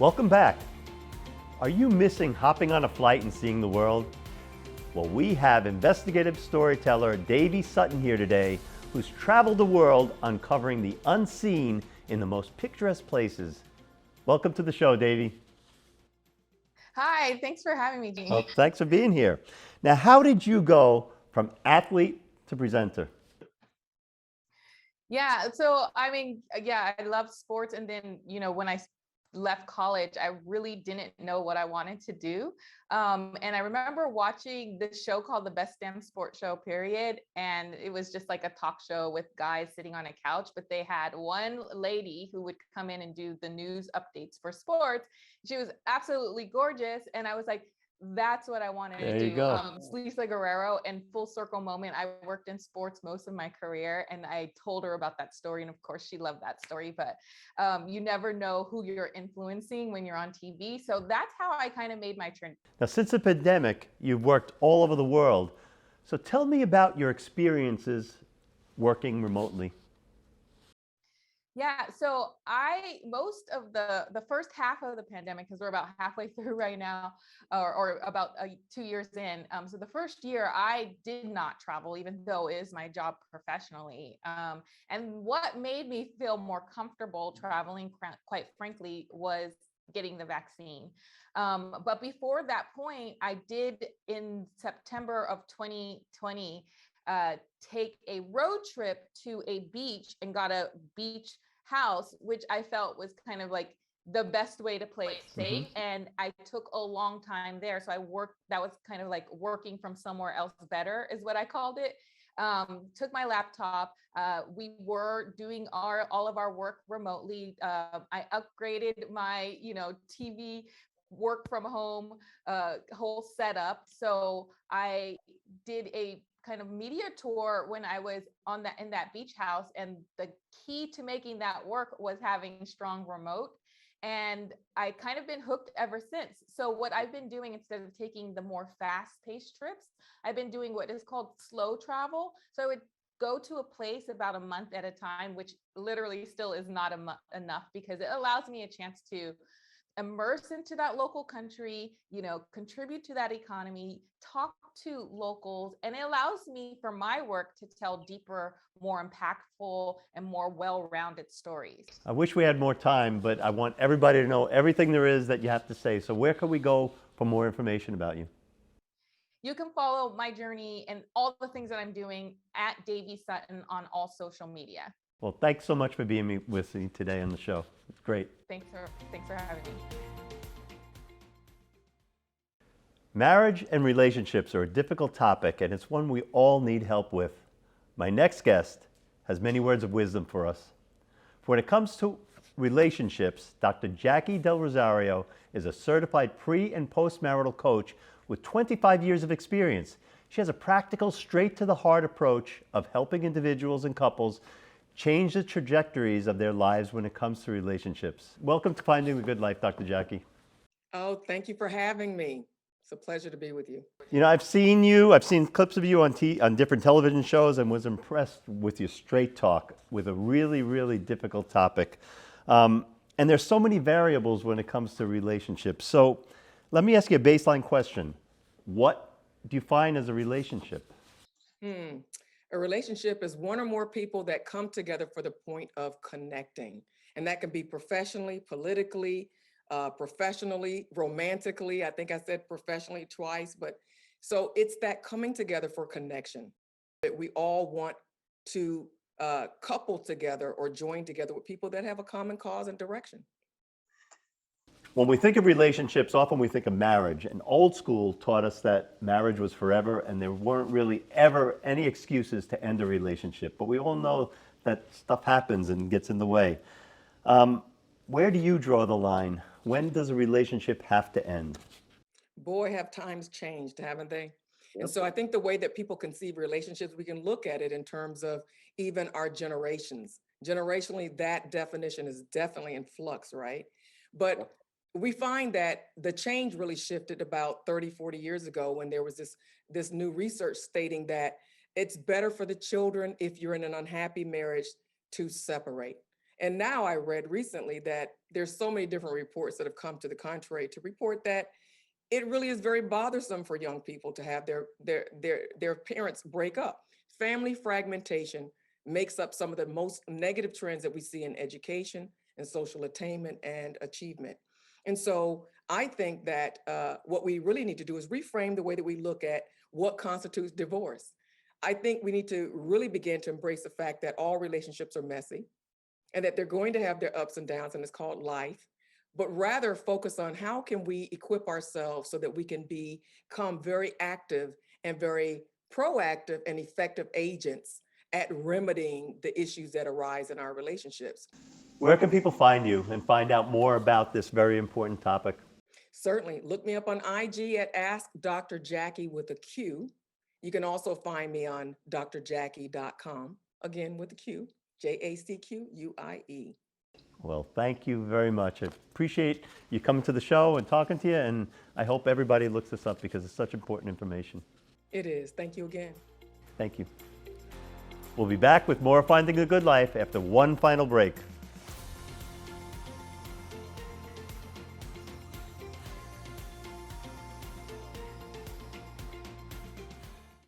Welcome back. Are you missing hopping on a flight and seeing the world? Well, we have investigative storyteller Davy Sutton here today, who's traveled the world uncovering the unseen in the most picturesque places. Welcome to the show, Davy. Hi, thanks for having me, Jean. Well, thanks for being here. Now, how did you go from athlete to presenter? Yeah, so I love sports. And then, when I left college, I really didn't know what I wanted to do. And I remember watching this show called The Best Damn Sports Show, period. And it was just like a talk show with guys sitting on a couch, but they had one lady who would come in and do the news updates for sports. She was absolutely gorgeous. And I was like, that's what I wanted There to you do. go. Lisa Guerrero, and full circle moment. I worked in sports most of my career, and I told her about that story. And of course, she loved that story. But you never know who you're influencing when you're on TV. So that's how I kind of made my turn. Now, since the pandemic, you've worked all over the world. So tell me about your experiences working remotely. Yeah, so most of the first half of the pandemic, because we're about halfway through right now, or about 2 years in. So the first year I did not travel, even though it is my job professionally. And what made me feel more comfortable traveling, quite frankly, was getting the vaccine. But before that point, I did, in September of 2020, uh, take a road trip to a beach and got a beach house, which I felt was kind of like the best way to play it safe. And I took a long time there. So I worked, that was kind of like working from somewhere else better, is what I called it. Took my laptop. We were doing all of our work remotely. I upgraded my, TV work from home whole setup. So I did a kind of media tour when I was in that beach house. And the key to making that work was having strong remote. And I kind of been hooked ever since. So what I've been doing, instead of taking the more fast-paced trips, I've been doing what is called slow travel. So I would go to a place about a month at a time, which literally still is not enough, because it allows me a chance to immerse into that local country, contribute to that economy, talk to locals, and it allows me for my work to tell deeper, more impactful, and more well-rounded stories. I wish we had more time, but I want everybody to know everything there is that you have to say. So where can we go for more information about you? You can follow my journey and all the things that I'm doing at Davy Sutton on all social media. Well, thanks so much for being with me today on the show. It's great. Thanks for having me. Marriage and relationships are a difficult topic, and it's one we all need help with. My next guest has many words of wisdom for us. For when it comes to relationships, Dr. Jackie Del Rosario is a certified pre- and postmarital coach with 25 years of experience. She has a practical, straight-to-the-heart approach of helping individuals and couples change the trajectories of their lives when it comes to relationships. Welcome to Finding the Good Life, Dr. Jackie. Oh, thank you for having me. It's a pleasure to be with you. You know, I've seen clips of you on different television shows, and was impressed with your straight talk with a really, really difficult topic. And there's so many variables when it comes to relationships. So let me ask you a baseline question. What do you find as a relationship? A relationship is one or more people that come together for the point of connecting. And that can be professionally, politically, professionally, romantically. I think I said professionally twice, but so it's that coming together for connection that we all want to couple together or join together with people that have a common cause and direction. When we think of relationships, often we think of marriage. And old school taught us that marriage was forever and there weren't really ever any excuses to end a relationship. But we all know that stuff happens and gets in the way. Where do you draw the line? When does a relationship have to end? Boy, have times changed, haven't they? And so I think the way that people conceive relationships, we can look at it in terms of even our generations. Generationally, that definition is definitely in flux, right? But we find that the change really shifted about 30, 40 years ago when there was this new research stating that it's better for the children if you're in an unhappy marriage to separate. And now I read recently that there's so many different reports that have come to the contrary to report that it really is very bothersome for young people to have their parents break up. Family fragmentation makes up some of the most negative trends that we see in education and social attainment and achievement. And so I think that what we really need to do is reframe the way that we look at what constitutes divorce. I think we need to really begin to embrace the fact that all relationships are messy and that they're going to have their ups and downs, and it's called life, but rather focus on how can we equip ourselves so that we can become very active and very proactive and effective agents at remedying the issues that arise in our relationships. Where can people find you and find out more about this very important topic? Certainly, look me up on IG at Ask Dr. Jackie with a Q. You can also find me on drjackie.com, again with a Q, JACQUIE. Well, thank you very much. I appreciate you coming to the show and talking to you, and I hope everybody looks this up because it's such important information. It is. Thank you again. Thank you. We'll be back with more Finding the Good Life after one final break.